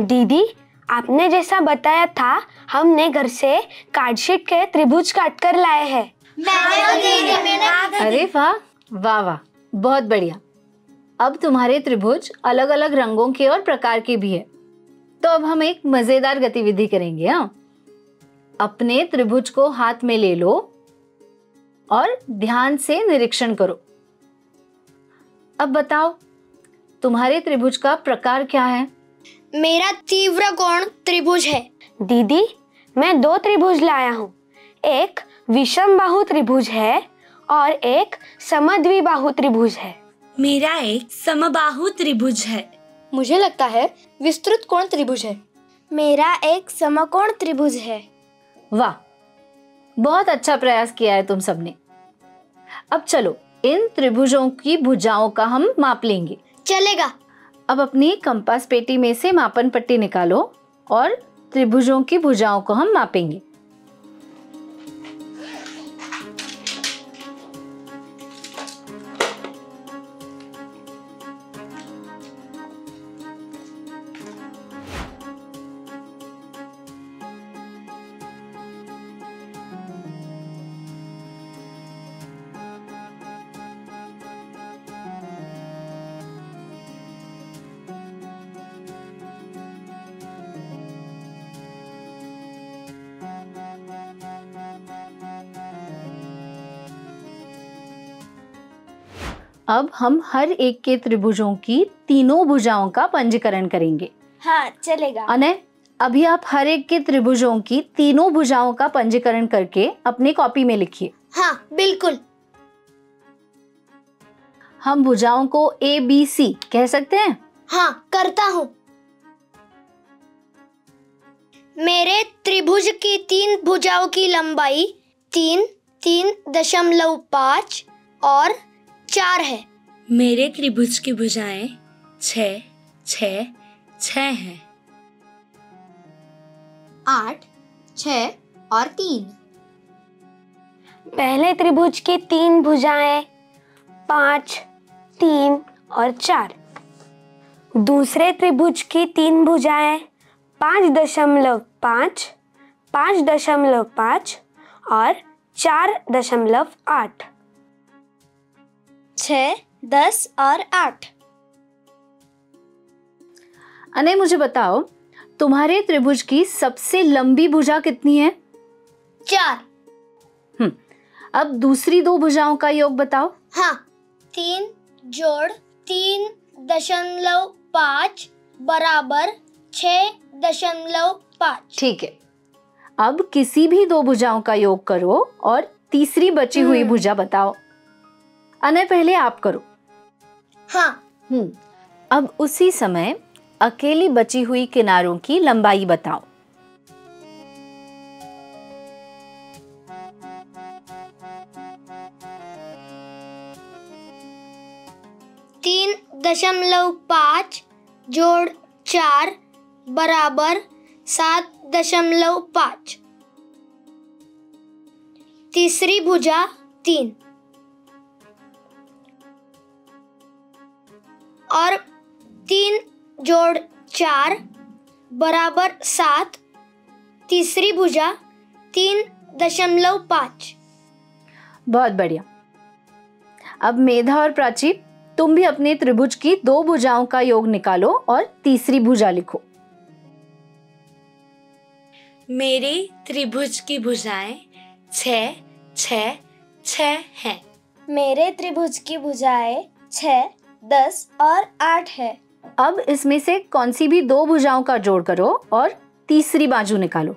दीदी, आपने जैसा बताया था, हमने घर से कार्डशीट के त्रिभुज काट कर लाए हैं। अरे वाह वाह वाह, बहुत बढ़िया। अब तुम्हारे त्रिभुज अलग अलग रंगों के और प्रकार के भी है। तो अब हम एक मजेदार गतिविधि करेंगे। हाँ, अपने त्रिभुज को हाथ में ले लो और ध्यान से निरीक्षण करो। अब बताओ, तुम्हारे त्रिभुज का प्रकार क्या है? मेरा तीव्र कोण त्रिभुज है। दीदी, मैं 2 त्रिभुज लाया हूँ। एक विषम बाहु त्रिभुज है और एक समद्विबाहु त्रिभुज है। मेरा एक समबाहु त्रिभुज है। मुझे लगता है विस्तृत कोण त्रिभुज है। मेरा एक समकोण त्रिभुज है। वाह, बहुत अच्छा प्रयास किया है तुम सबने। अब चलो इन त्रिभुजों की भुजाओं का हम माप लेंगे। चलेगा। अब अपनी कंपास पेटी में से मापन पट्टी निकालो और त्रिभुजों की भुजाओं को हम मापेंगे। अब हम हर एक के त्रिभुजों की तीनों भुजाओं का पंजीकरण करेंगे। हाँ, चलेगा। अनय, अभी आप हर एक के त्रिभुजों की तीनों भुजाओं का पंजीकरण करके अपनी कॉपी में लिखिए। हाँ, बिल्कुल। हम भुजाओं को A, B, C कह सकते हैं? हाँ, करता हूँ। मेरे त्रिभुज की 3 भुजाओं की लंबाई 3, 3.5 और 4 है। मेरे त्रिभुज की भुजाएं 6, 6, 6 हैं। 8, 6 और 3। पहले त्रिभुज की 3 भुजाएं 5, 3 और 4। दूसरे त्रिभुज की 3 भुजाएं 5.5, 5.5 और 4.8। 6, 10 और 8। अनय, मुझे बताओ, तुम्हारे त्रिभुज की सबसे लंबी भुजा कितनी है? 4। अब दूसरी 2 भुजाओं का योग बताओ। हाँ, 3 जोड़ 3.5 बराबर 6.5। ठीक है। अब किसी भी 2 भुजाओं का योग करो और तीसरी बची हुई भुजा बताओ। अनय, पहले आप करो। हाँ। अब उसी समय अकेली बची हुई किनारों की लंबाई बताओ। 3.5 जोड़ 4 बराबर 7.5। तीसरी भुजा 3 और 3 जोड़ 4 बराबर 7। तीसरी भुजा 3.5। बहुत बढ़िया। अब मेधा और प्राची, तुम भी अपने त्रिभुज की 2 भुजाओं का योग निकालो और तीसरी भुजा लिखो। मेरे त्रिभुज की भुजाएं 6, 6, 6 हैं। मेरे त्रिभुज की भुजाएं 6, 10 और 8 है। अब इसमें से कौन सी भी 2 भुजाओं का जोड़ करो और तीसरी बाजू निकालो।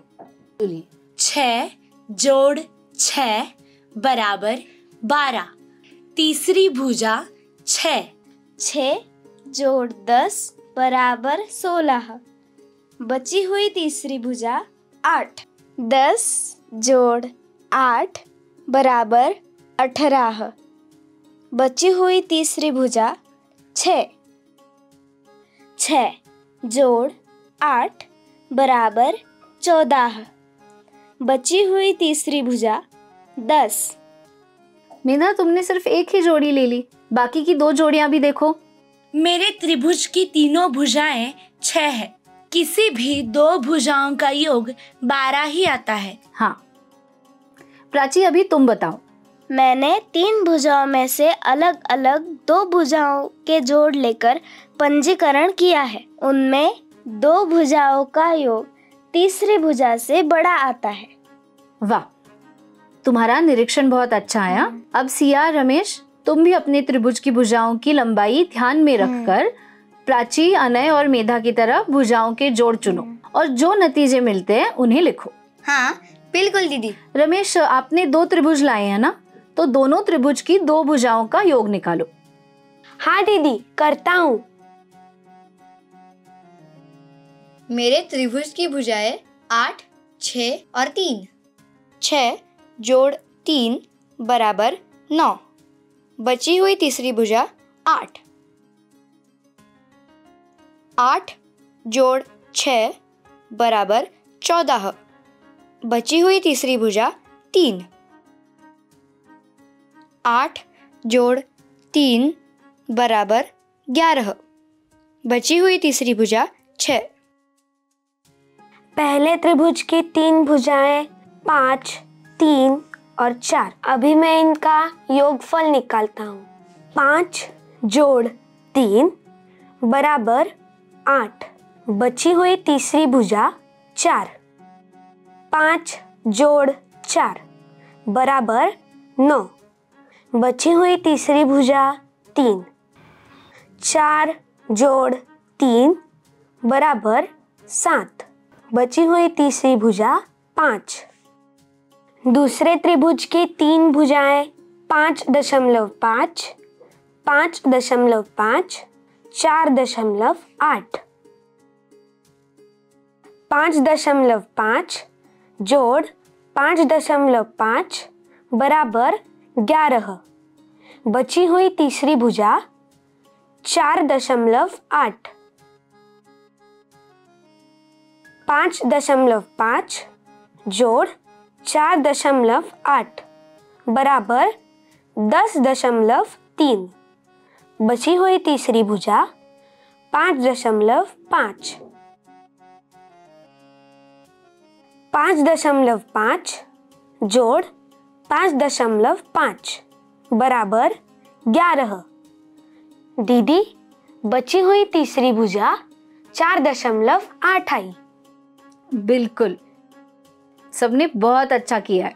6 जोड़ 6 बराबर 12। तीसरी भुजा 6। 6 जोड़ 10 बराबर 16। बची हुई तीसरी भुजा 8। 10 जोड़ 8 बराबर 18। बची हुई तीसरी भुजा 6। 6 जोड़ 8 बराबर 14। बची हुई तीसरी भुजा 10। मेधा, तुमने सिर्फ एक ही जोड़ी ले ली, बाकी की 2 जोड़ियां भी देखो। मेरे त्रिभुज की तीनों भुजाएं 6 है। किसी भी दो भुजाओं का योग 12 ही आता है। हाँ, प्राची अभी तुम बताओ। मैंने 3 भुजाओं में से अलग अलग 2 भुजाओं के जोड़ लेकर पंजीकरण किया है। उनमें 2 भुजाओं का योग तीसरी भुजा से बड़ा आता है। वाह, तुम्हारा निरीक्षण बहुत अच्छा है। अब सिया, रमेश, तुम भी अपने त्रिभुज की भुजाओं की लंबाई ध्यान में रखकर प्राची, अनय और मेधा की तरह भुजाओं के जोड़ चुनो और जो नतीजे मिलते हैं उन्हें लिखो। हाँ बिल्कुल दीदी। रमेश, आपने 2 त्रिभुज लाए हैं ना, तो दोनों त्रिभुज की 2 भुजाओं का योग निकालो। हाँ दीदी, करता हूँ। मेरे त्रिभुज की भुजाएं 8, 6 और 3। 6 जोड़ 3 बराबर 9। बची हुई तीसरी भुजा 8। 8 जोड़ 6 बराबर 14। बची हुई तीसरी भुजा 3। 8 जोड़ 3 बराबर 11। बची हुई तीसरी भुजा 6। पहले त्रिभुज की 3 भुजाएं 5, 3 और 4। अभी मैं इनका योगफल निकालता हूँ। 5 जोड़ 3 बराबर 8। बची हुई तीसरी भुजा 4। 5 जोड़ 4 बराबर 9। बची हुई तीसरी भुजा 3। 4 जोड़ 3 बराबर 7। बची हुई तीसरी भुजा 5। दूसरे त्रिभुज की 3 भुजाएं 5.5, 5.5, 4.8। 5.5 जोड़ 5.5 बराबर 11। बची हुई तीसरी भुजा 4.8। 5.5 जोड़ 4.8 बराबर 10.3। बची हुई तीसरी भुजा 5.5। 5.5 जोड़ 5.5 बराबर 11। दीदी, बची हुई तीसरी भुजा 4.8 आई। बिल्कुल, सबने बहुत अच्छा किया है।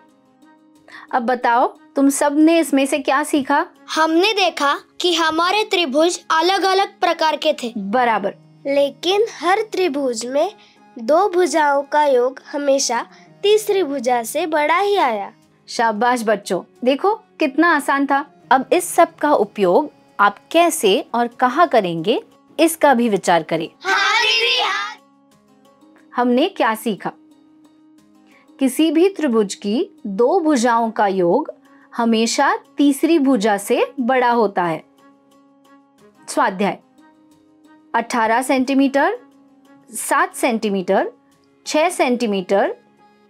अब बताओ, तुम सब ने इसमें से क्या सीखा? हमने देखा कि हमारे त्रिभुज अलग अलग प्रकार के थे, बराबर, लेकिन हर त्रिभुज में 2 भुजाओं का योग हमेशा तीसरी भुजा से बड़ा ही आया। शाबाश बच्चों, देखो कितना आसान था। अब इस सब का उपयोग आप कैसे और कहाँ करेंगे, इसका भी विचार करें। हमने क्या सीखा? किसी भी त्रिभुज की 2 भुजाओं का योग हमेशा तीसरी भुजा से बड़ा होता है। स्वाध्याय: 18 सेंटीमीटर, 7 सेंटीमीटर, 6 सेंटीमीटर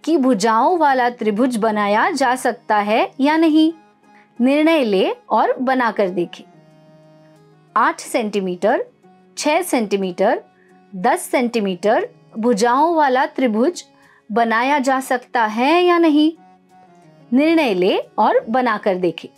की भुजाओं वाला त्रिभुज बनाया जा सकता है या नहीं? निर्णय ले और बनाकर देखें। 8 सेंटीमीटर, 6 सेंटीमीटर, 10 सेंटीमीटर भुजाओं वाला त्रिभुज बनाया जा सकता है या नहीं? निर्णय ले और बनाकर देखें।